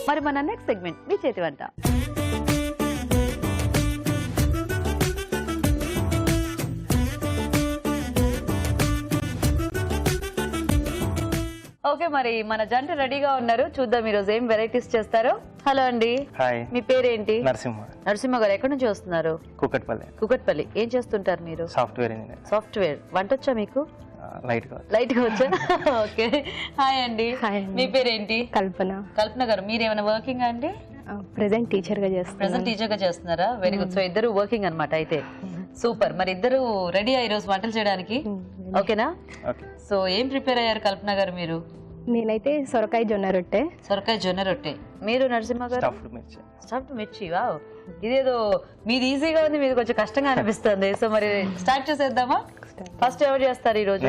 మరి మన next segment మీ చేతి వంట. ఓకే, మరి మన జంట రెడీగా ఉన్నారు. చూద్దాం ఈ రోజు ఏం వెరైటీస్ చేస్తారో. హలో అండి. హాయ్. మీ పేరేంటి? నరసింహ. నరసింహ గారు ఎక్కడి నుంచి వస్తున్నారు? కుకట్పల్లి. కుకట్పల్లి. ఏం చేస్తుంటారు మీరు? Software engineer. సాఫ్ట్వేర్. వంట వచ్చా మీకు? లైట్ గా వచ్చా? ఓకే. హాయ్ అండి. మీ పేరేంటి? కల్పన. కల్పన గారు, మీరు ఏమైనా వర్కింగ్ అండి? ప్రెసెంట్ టీచర్ గా చేస్తున్నా. ప్రెసెంట్ టీచర్ గా చేస్తున్నారా? Very good. సో ఇద్దరు వర్కింగ్ అన్నమాట. అయితే సూపర్. మరి ఇద్దరు రెడీ ఈ రోజు వంటలు చేయడానికి? ఓకేనా? సో ఏం ప్రిపేర్ అయ్యారు కల్పన గారు మీరు? నేనైతే సొరకాయ జొన్న రొట్టె. సొరకాయ జొన్న రొట్టె. మీరు నరసింహ గారు? స్టఫ్డ్ మిర్చి. వావ్, ఇదేదో మీది ఈజీగా ఉంది, మీది కొంచెం కష్టంగా అనిపిస్తుంది. సో మరి స్టార్ట్ చేసేద్దామా? ఫస్ట్ ఎవరు చేస్తారు ఈ రోజు?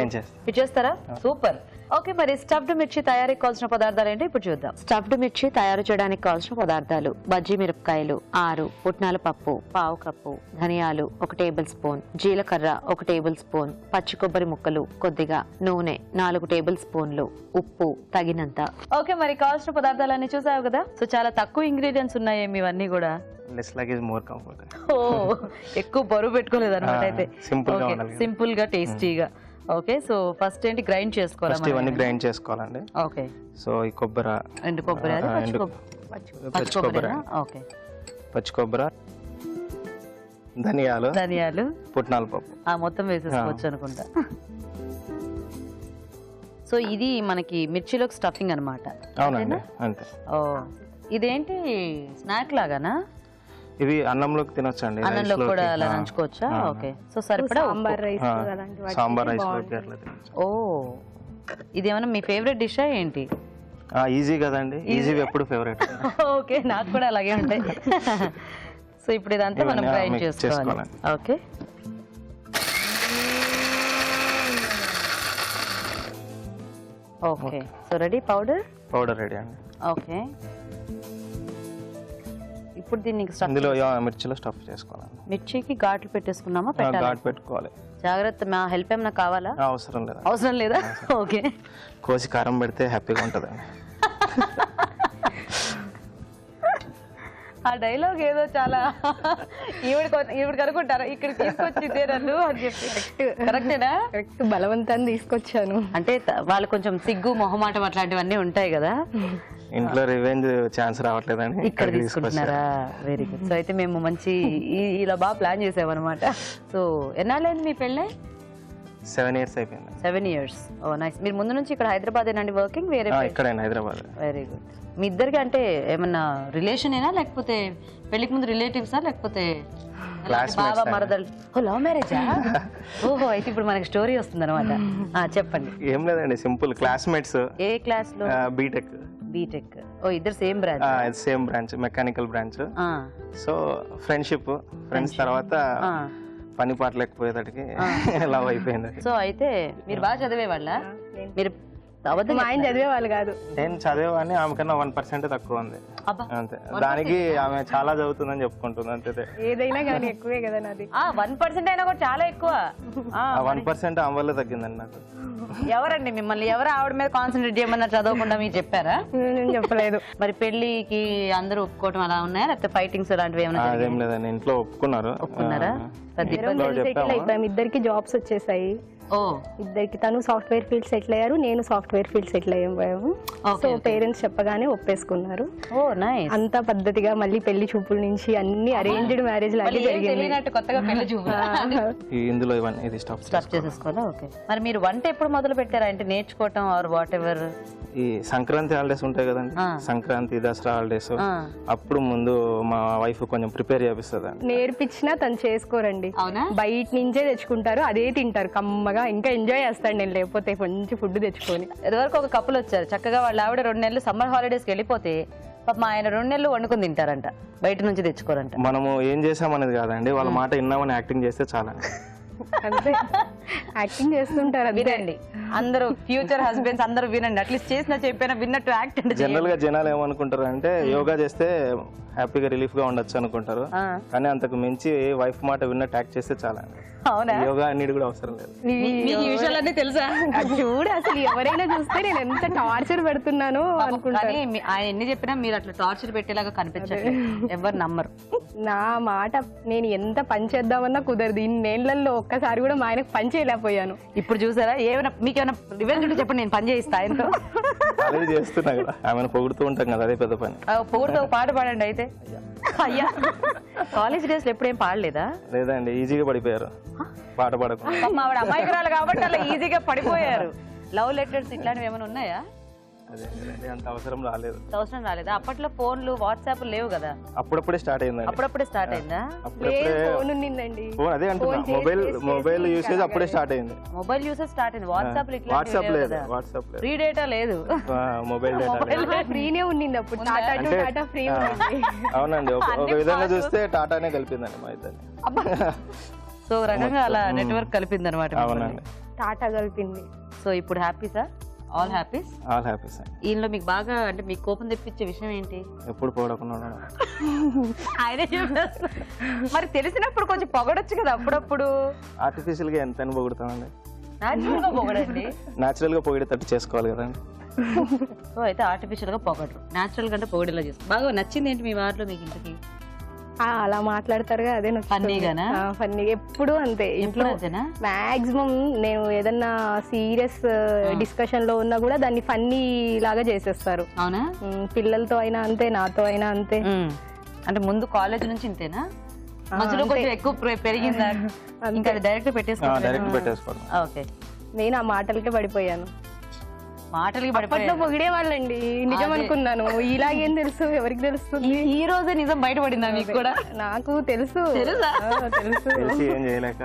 మీరు చేస్తారా? సూపర్. ఓకే, మరి స్టఫ్డ్ మిర్చి తయారీకి కావాల్సిన పదార్థాలు ఏంటో ఇప్పుడు చూద్దాం. స్టఫ్డ్ మిర్చి తయారు చేయడానికి కావాల్సిన పదార్థాలు: బజ్జీ మిరపకాయలు 6, పుట్నాల పప్పు 1/2 కప్పు, ధనియాలు 1 టేబుల్ స్పూన్, జీలకర్ర 1 టేబుల్ స్పూన్, పచ్చి కొబ్బరి ముక్కలు కొద్దిగా, నూనె 4 టేబుల్ స్పూన్లు, ఉప్పు తగినంత. ఓకే, మరి కావాల్సిన పదార్థాలన్నీ చూసావు కదా. సో చాలా తక్కువ ఇంగ్రీడియంట్స్ ఉన్నాయి ఇవన్నీ కూడా. ఓ, ఎక్కువ బరువు పెట్టుకోలేదు అనమాట. అయితే సింపుల్ గా టేస్టీగా. ఓకే, సో ఫస్ట్ ఏంటి? గ్రైండ్ చేసుకోవాలి. గ్రైండ్ చేసుకోవాలండి. ఓకే. సో ఈ కొబ్బరి, ఎండు కొబ్బరి, పచ్చి కొబ్బరి, ఓకే, పచ్చి కొబ్బరి, ధనియాలు, పుట్నాల పప్పు మొత్తం వేసేసుకోవచ్చు అనుకుంటా. సో ఇది మనకి మిర్చిలోకి స్టఫింగ్ అనమాట. అవునండి, అంతే. ఓ, ఇదేంటి స్నాక్ లాగానా? ఇవి అన్నంలోకి తినొచ్చండి. అన్నంలో కూడా అలా నంచుకోవచ్చా? ఓకే. సో సరిపడా సాంబార్ రైస్ ఓ, ఇదేమన్నా మీ ఫేవరెట్ డిష్ ఏంటి? ఈజీ కదండి, ఈజీ ఎప్పుడు ఫేవరెట్. ఓకే, నాకు కూడా అలాగే ఉంటాయి. సో ఇప్పుడు ఇదంతా మనం గ్రైండ్ చేసుకోవాలి. Okay. Okay, so ready. Powder ready అండి. ఓకే, ఇప్పుడు దీన్ని ఇందులో మిర్చిలో స్టఫ్ చేసుకోవాలి. మిర్చికి ఘాట్లు పెట్టేసుకున్నామా? ఘాటు పెట్టుకోవాలి. జాగ్రత్త. మా హెల్ప్ ఏమైనా కావాలా? అవసరం లేదా? ఓకే. కోసి కారం పెడితే హ్యాపీగా ఉంటుందండి. ఆ డైలాగ్ ఏదో చాలా ఈవిడ కనుకుంటారా ఇక్కడ తీసుకొచ్చి నన్ను అని చెప్పి. కరెక్టేనా? కరెక్ట్. బలవంతాన్ని తీసుకొచ్చాను అంటే వాళ్ళు కొంచెం సిగ్గు మొహమాటం అట్లాంటివన్నీ ఉంటాయి కదా. ఇంట్లో రివెంజ్ ఛాన్స్ రావట్లేదని ఇక్కడ తీసుకుంటున్నారా? Very good. సో అయితే మేము మంచి ఇలా బాగా ప్లాన్ చేసామన్నమాట. సో ఎన్నాళ్ళైంది మీ పెళ్ళై? 7 years అయిపోయింది. 7 years. ఓ నైస్. మీరు ముందు నుంచి ఇక్కడ హైదరాబాద్ ఏనండి వర్కింగ్? వేరే హైదరాబాద్. Very good. మీ ఇద్దరికి అంటే ఏమన్నా రిలేషన్ ఏనా, లేకపోతే పెళ్లికి ముందు రిలేటివ్సా, లేకపోతే బాబా మరదలు? ఓ, లవ్ మ్యారేజా? ఓహో, అయితే ఇప్పుడు మనకి స్టోరీ వస్తుంది అనమాట. చెప్పండి. ఏం లేదండి, సింపుల్ క్లాస్మేట్స్. ఏ క్లాస్ లో? బీటెక్. ఓ, ఇద్దరు same branch, mechanical branch. So friendship, friends తర్వాత పని పాట లేకపోయేదానికి లవ్ అయిపోయింది. సో అయితే మీరు బాగా చదివేవాళ్ళ? మీరు ఆయన చదివేవాళ్ళు కాదు. నేను చదివేవాడిని, ఆమె కన్నా 1% తక్కువ ఉంది అంతే. దానికి ఆమె చాలా చదువుతుందని చెప్పుకుంటుంది అంతే. ఏదైనా కానీ ఎక్కువే కదా నాది. 1% అయినా కూడా చాలా ఎక్కువ. 1% ఆమె వల్ల తగ్గిందండి నాకు. ఎవరండి మిమ్మల్ని ఎవరు ఆవిడ మీద కాన్సన్ట్రేట్ చేయమన్నా చదవకుండా మీరు చెప్పారా? నేను చెప్పలేదు. మరి పెళ్లికి అందరూ ఒప్పుకోవటం అలా ఉన్నాయా, లేకపోతే ఫైటింగ్స్ అలాంటివి ఏమైనా? అదేం లేదండి, ఇంట్లో ఒప్పుకున్నారా? ఇద్దరికి జాబ్స్ వచ్చేసాయి. ఓ, ఇద్దరికి. తను సాఫ్ట్వేర్ ఫీల్డ్ సెటిల్ అయ్యారు, నేను సాఫ్ట్వేర్ ఫీల్డ్ సెటిల్ అయ్యాము. సో పేరెంట్స్ చెప్పగానే ఒప్పేసుకున్నారు. ఓ నైస్. అంతా పద్ధతిగా మళ్ళీ పెళ్లి చూపుల నుంచి అన్ని అరేంజ్డ్ మ్యారేజ్ లాగే జరిగింది. కొత్తగా పెళ్లి చూపులు. ఇందులో ఇది స్టఫ్ చేసేసుకోవాలా? ఓకే. మరి మీరు వంట ఎప్పుడు మొదలు పెట్టారా? అంటే నేర్చుకోవటం ఆర్ వాట్ ఎవర్? ఈ సంక్రాంతి హాలిడేస్ ఉంటాయి కదండి, సంక్రాంతి దసరా హాలిడేస్, అప్పుడు ముందు మా వైఫ్ కొంచెం ప్రిపేర్ చేపిస్తుంది. నేర్పించినా తను చేసుకోరండి, బయట నుంచే తెచ్చుకుంటారు, అదే తింటారు కమ్మగా. ఇంకా ఎంజాయ్ చేస్తాడు నేను లేకపోతే మంచి ఫుడ్ తెచ్చుకొని. ఇదివరకు ఒక కప్పులు వచ్చారు చక్కగా, వాళ్ళ ఆవిడ 2 నెలలు సమ్మర్ హాలిడేస్కి వెళ్ళిపోతే పాపం ఆయన 2 నెలలు వండుకొని తింటారంట, బయట నుంచి తెచ్చుకోరంట. మనము ఏం చేసామనేది కాదండి, వాళ్ళ మాట విన్నామని యాక్టింగ్ చేస్తే చాలా. అంతే, యాక్టింగ్ చేస్తుంటారు. వినండి, అందరూ ఫ్యూచర్ హస్బెండ్స్ అందరూ వినండి, అట్లీస్ట్ చేసిన చెప్పినా విన్నట్టు యాక్ట్ అంటే జనరల్ గా జనాలు ఏమనుకుంటారు అంటే యోగా చేస్తే హ్యాపీగా రిలీఫ్ గా ఉండొచ్చు అనుకుంటారు, కానీ అంతకు మించి వైఫ్ మాట విన్నట్టు యాక్ట్ చేస్తే చాలా. అవునా? యోగా అన్నిటి కూడా అవసరం లేదు. ఈ విషయాలన్నీ తెలుసా? చూడు అసలు ఎవరైనా చూస్తే నేను ఎంత టార్చర్ పెడుతున్నాను అనుకుంటా. కానీ ఆయన ఎన్ని చెప్పినా మీరు అట్లా టార్చర్ పెట్టేలాగా కనిపించట్లేదు, ఎవరు నమ్మరు. నా మాట నేను ఎంత పని చేద్దామన్నా కుదరదు. ఇన్నేళ్లలో ఒక్కసారి కూడా మా ఆయనకు పని చేయలేకపోయాను. ఇప్పుడు చూసారా, ఏమైనా మీకేమైనా రివెంజ్ ఉంటే చెప్పండి, నేను పని చేయిస్తా ఆయనతో. అదే చేస్తున్నా కదా, ఆమెను పొగుడుతూ ఉంటాం కదా, అదే పెద్ద పని. పొగుడుతో పాట పాడండి అయితే. అయ్యా, కాలేజ్ డేస్ లో ఎప్పుడేం పాడలేదా? లేదండి, ఈజీగా పడిపోయారు పాట పాడకుండా. ఆవిడ అమాయకురాలు కాబట్టి అలా ఈజీగా పడిపోయారు. లవ్ లెటర్స్ ఇట్లాంటివి ఏమైనా ఉన్నాయా? అదే అంత అవసరం రాలేదు. అవసరం రాలేదా? అప్పట్లో ఫోన్లు వాట్సాప్ లేవు కదా, అప్పుడప్పుడే స్టార్ట్ అయిందండి. అప్పుడప్పుడే స్టార్ట్ అయిందా? ఫోన్ ఉన్నిందండి. ఫోన్ అదే అంటున్నా, మొబైల్ యూసేజ్ అప్పుడే స్టార్ట్ అయింది. మొబైల్ యూసేజ్ స్టార్ట్ అయింది. వాట్సాప్ వాట్సాప్ లేదు, వాట్సాప్ లేదు, ఫ్రీ డేటా లేదు, మొబైల్ డేటా ఫ్రీనే ఉన్నింది అప్పుడు. టాటా టు టాటా ఫ్రీ ఉంది. అవునండి, ఒక విధంగా చూస్తే టాటానే కలిపిందండి మా ఇద్దరిని. సో రకంగా అలా నెట్వర్క్ కలిపింది అనమాట. అవునండి, టాటా కలిపింది. సో ఇప్పుడు happy sir? All happies? All happy sir. ఈయనలో మీకు బాగా అంటే మీకు కోపం తెప్పించే విషయం ఏంటి? ఎప్పుడు పోడకుండా ఆయనే చెప్పేస్తారు. మరి తెలిసినప్పుడు కొంచెం పొగడొచ్చు కదా అప్పుడప్పుడు. ఆర్టిఫిషియల్ గా ఎంత పొగుడుతామండి, న్యాచురల్ గా పొగడండి. న్యాచురల్ గా పొగిడేటట్టు చేసుకోవాలి కదండి. సో అయితే ఆర్టిఫిషియల్ గా పొగడరు, న్యాచురల్ గా అంటే పొగిడేలా చేస్తారు. బాగా నచ్చింది ఏంటి మీ వారిలో మీకు ఇంతకి? అలా మాట్లాడతారుగా, అదే ఫన్నీగానా? ఫన్నీ ఎప్పుడు అంతే. ఇంట్లో మాక్సిమం నేను ఏదన్నా సీరియస్ డిస్కషన్ లో ఉన్నా కూడా దాన్ని ఫన్నీ లాగా చేసేస్తారు. అవునా? పిల్లలతో అయినా అంతే, నాతో అయినా అంతే. అంటే ముందు కాలేజ్ నుంచి ఇంతేనా? మధ్యలో కొంచెం ఎక్కువ పెరిగిందా? ఇంకా డైరెక్ట్ పెట్టేసుకోవడం. ఓకే, నేను ఆ మాటలకే పడిపోయాను. మాటలకి అప్పట్లో పొగిడే వాళ్ళండి, నిజం అనుకున్నాను. ఇలాగేం తెలుసు, ఎవరికి తెలుస్తుంది? ఈ రోజే నిజం బయటపడిందా మీకు కూడా? నాకు తెలుసు. తెలిసి ఏం చేయలేక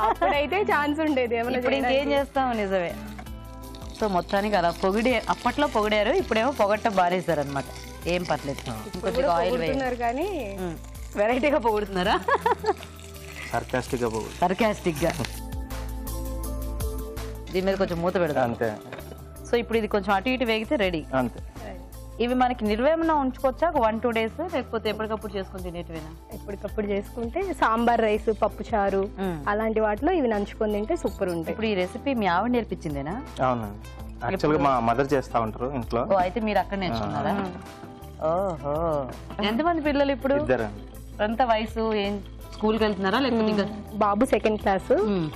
అప్పుడైతే ఛాన్స్ ఉండేది, ఇప్పుడు ఇంకేం చేస్తాం. నిజమే. సో మొత్తానికి అలా అప్పట్లో పొగిడారు, ఇప్పుడేమో పొగట్ట బారేశారు అనమాట. ఏం పర్లేదు, కొంచెం ఆయిల్ వేస్తున్నారు కానీ వెరైటీగా పొగుడుతున్నారా? సర్కాస్టిక్ గా. దీని మీద కొంచెం మూత పెడతాం అంతే. సో ఇప్పుడు ఇది కొంచెం అటు ఇటు వేగితే రెడీ అంతే. ఇవి మనకి నిర్వేమన్నా ఉంచుకోవచ్చా 1-2 days, లేకపోతే ఎప్పటికప్పుడు చేసుకుని తినేటివేనా? ఎప్పటికప్పుడు చేసుకుంటే సాంబార్ రైస్, పప్పు చారు అలాంటి వాటిలో ఇవి నంచుకొని తింటే సూపర్ ఉంటాయి. ఇప్పుడు ఈ రెసిపీ మీ ఆవిడ నేర్పించిందేనా? అవునండి, యాక్చువల్గా మా మదర్ చేస్తా ఉంటారు ఇంట్లో. అయితే మీరు అక్కడ నేర్చుకున్నారా? ఓహో. ఎంతమంది పిల్లలు ఇప్పుడు? ఇద్దరండి. ఎంత వయసు? ఏం స్కూల్కి వెళ్తున్నారా లేకపోతే ఇంకా? బాబు 2nd class,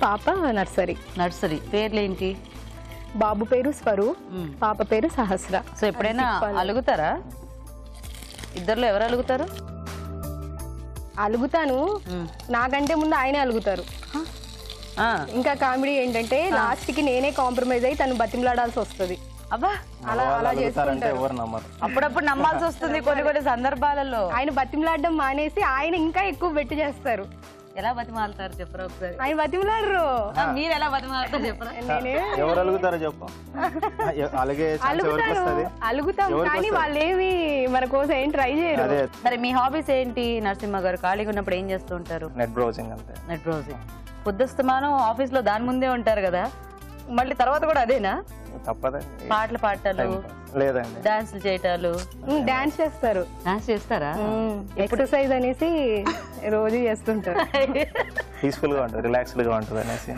పాప నర్సరీ. పేర్లు ఏంటి? బాబు పేరు స్వరు, పాప పేరు సహస్ర. సో ఎప్పుడైనా అలుగుతారా? ఇద్దరులో ఎవరు అలుగుతారు? అలుగుతాను, నాకంటే ముందు ఆయనే అలుగుతారు. ఇంకా కామెడీ ఏంటంటే లాస్ట్ కి నేనే కాంప్రమైజ్ అయ్యి తను బతిమలాడాల్సి వస్తుంది. అబ్బా, అలా చేసుకుంటారు. అప్పుడప్పుడు నమ్మాల్సి వస్తుంది కొన్ని సందర్భాలలో. ఆయన బతిమలాడడం మానేసి ఆయన ఇంకా ఎక్కువ బెట్టు చేస్తారు. ఎలా బతిమాలుతారు చెప్పరా ఒకసారి? ఆయన బతిమలాడరు, మీరు ఎలా బతిమాలుతారు చెప్పరా? ఎవరు అలుగుతారో చెప్పు. అలుగుతాం కానీ వాళ్ళేమి మన కోసం ఏం ట్రై చేయరు. సరే, మీ హాబీస్ ఏంటి నరసింహ గారు? ఖాళీగా ఉన్నప్పుడు ఏం చేస్తూ ఉంటారు? నెట్ బ్రౌజింగ్ అంతే. Net browsing. పొద్దుస్తమానం ఆఫీస్ లో దాని ముందే ఉంటారు కదా, మళ్ళీ తర్వాత కూడా అదేనా? తప్పదండి. పాటలు పాడటాలు లేదండి, డాన్సులు చేయటాలు. డాన్స్ చేస్తారు. డాన్స్ చేస్తారా? ఎక్సర్సైజ్ అనేసి రోజు చేస్తుంటారు. పీస్ఫుల్ గా ఉంటుంది, రిలాక్స్డ్ గా ఉంటుంది అనేసి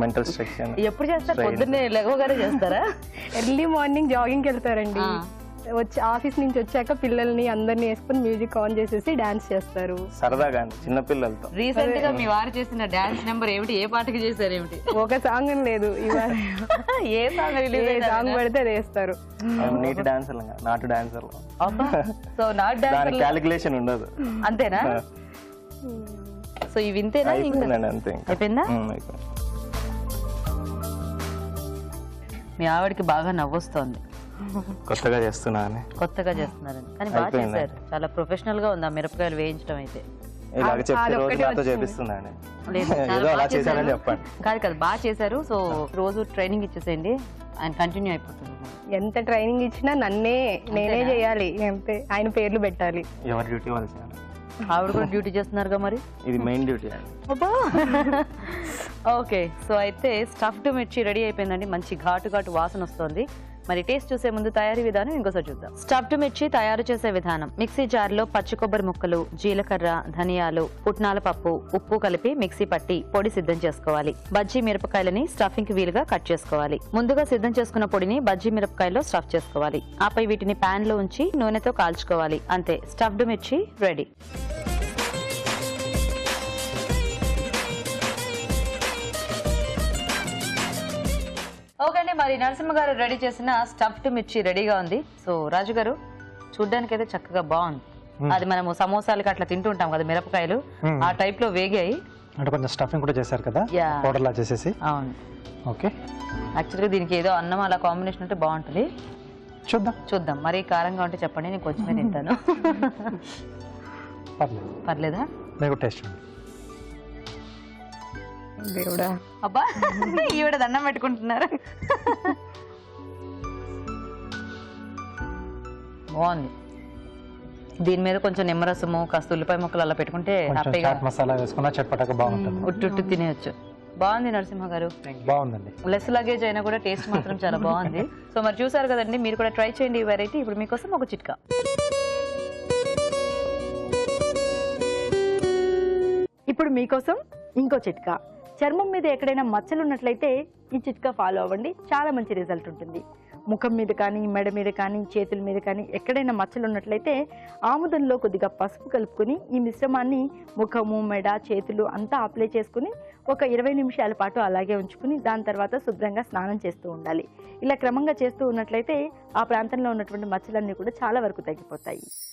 మెంటల్ స్ట్రెస్. ఎప్పుడు చేస్తారు? పొద్దున్నే లెగవగానే చేస్తారా? ఎర్లీ మార్నింగ్ జాగింగ్కి వెళ్తారండి. వచ్చి ఆఫీస్ నుంచి వచ్చాక పిల్లల్ని అందరినీ వేసుకుని మ్యూజిక్ ఆన్ చేసేసి డాన్స్ చేస్తారు సరదాగా చిన్న పిల్లలతో. రీసెంట్ గా మీ వారు చేసిన డాన్స్ నెంబర్ ఏమిటి? ఏ పాటకి చేశారు ఏమిటి? ఒక సాంగ్ అని లేదు, ఇవాళ ఏ సాంగ్ రిలీజ్ అయ్యే సాంగ్ పడితే అది వేస్తారు. నీటి డాన్సర్, నాటు dancer. So not dancer calculation ఉండదు, అంతేనా? సో ఇవి ఇంతేనా? అంతే. అయిపోయిందా? మీ ఆవిడకి బాగా నవ్వొస్తోంది. కొత్తగా చేస్తున్నారని కానీ బాగా చేశారు, చాలా ప్రొఫెషనల్ గా ఉంది ఆ మిరపకాయలు వేయించడం. అయితే కాదు బాగా చేశారు. సో రోజు ట్రైనింగ్ ఇచ్చేసేయండి, ఆయన కంటిన్యూ అయిపోతుంది. ఎంత ట్రైనింగ్ ఇచ్చినా నేనే చేయాలి, అంతే. ఆయన పేర్లు పెట్టాలి. ఎవరి డ్యూటీ వాళ్ళు చేయాలి. ఆవిడ కూడా డ్యూటీ చేస్తున్నారుగా మరి. ఇది మెయిన్ డ్యూటీ అండి. అబ్బా ఓకే, సో అయితే స్టఫ్డ్ మిర్చి రెడీ అయిపోయిందండి. మంచి ఘాటు ఘాటు వాసన వస్తుంది. మరి టేస్ట్ చూసే ముందు తయారీ విధానం ఇంకోసారి చూద్దాం. స్టఫ్డ్ మిర్చి తయారు చేసే విధానం: మిక్సీ జార్లో పచ్చి కొబ్బరి ముక్కలు, జీలకర్ర, ధనియాలు, పుట్నాల పప్పు, ఉప్పు కలిపి మిక్సీ పట్టి పొడి సిద్ధం చేసుకోవాలి. బజ్జీ మిరపకాయలని స్టఫింగ్ కి వీలుగా కట్ చేసుకోవాలి. ముందుగా సిద్ధం చేసుకున్న పొడిని బజ్జీ మిరపకాయలో స్టఫ్ చేసుకోవాలి. ఆపై వీటిని పాన్ లో ఉంచి నూనెతో కాల్చుకోవాలి. అంతే, స్టఫ్డ్ మిర్చి రెడీ. ఓకే అండి, మరి నరసింహ గారు రెడీ చేసిన స్టఫ్డ్ మిర్చి రెడీగా ఉంది. సో రాజు గారు, చూడ్డానికి అయితే చక్కగా బాగుంది. అది మనము సమోసాలకి అట్లా తింటూ ఉంటాం కదా మిరపకాయలు, ఆ టైప్ లో వేగాయి. అంటే కొంచెం స్టఫింగ్ కూడా చేశారు కదా, పౌడర్ లా చేసేసి. అవును, ఓకే. యాక్చువల్గా దీనికి ఏదో అన్నం అలా కాంబినేషన్ ఉంటే బాగుంటుంది. చూద్దాం. మరి కారంగా ఉంటే చెప్పండి, నేను కొంచెమే తింటాను. పర్లేదా? టేస్ట్ దేవుడా, అబ్బా ఈవిడ దండం పెట్టుకుంటున్నారు. బాగుంది. దీని మీద కొంచెం నిమ్మరసము, కాస్త ఉల్లిపాయ ముక్కలు అలా పెట్టుకుంటే హ్యాపీగా మసాలా వేసుకున్నా చట్పటాక బాగుంటుంది. ఉట్టు తినేయచ్చు. బాగుంది నరసింహ గారు, బాగుందండి. లెస్ లగేజ్ అయినా కూడా టేస్ట్ మాత్రం చాలా బాగుంది. సో మరి చూసారు కదండి, మీరు కూడా ట్రై చేయండి ఈ వెరైటీ. ఇప్పుడు మీకోసం ఒక చిట్కా. ఇప్పుడు మీకోసం ఇంకో చిట్కా. చర్మం మీద ఎక్కడైనా మచ్చలు ఉన్నట్లయితే ఈ చిట్కా ఫాలో అవ్వండి, చాలా మంచి రిజల్ట్ ఉంటుంది. ముఖం మీద కానీ, మెడ మీద కానీ, చేతుల మీద కానీ ఎక్కడైనా మచ్చలు ఉన్నట్లయితే ఆముదంలో కొద్దిగా పసుపు కలుపుకొని ఈ మిశ్రమాన్ని ముఖము, మెడ, చేతులు అంతా అప్లై చేసుకుని ఒక 20 నిమిషాల పాటు అలాగే ఉంచుకుని దాని తర్వాత శుభ్రంగా స్నానం చేస్తూ ఉండాలి. ఇలా క్రమంగా చేస్తూ ఉన్నట్లయితే ఆ ప్రాంతంలో ఉన్నటువంటి మచ్చలన్నీ కూడా చాలా వరకు తగ్గిపోతాయి.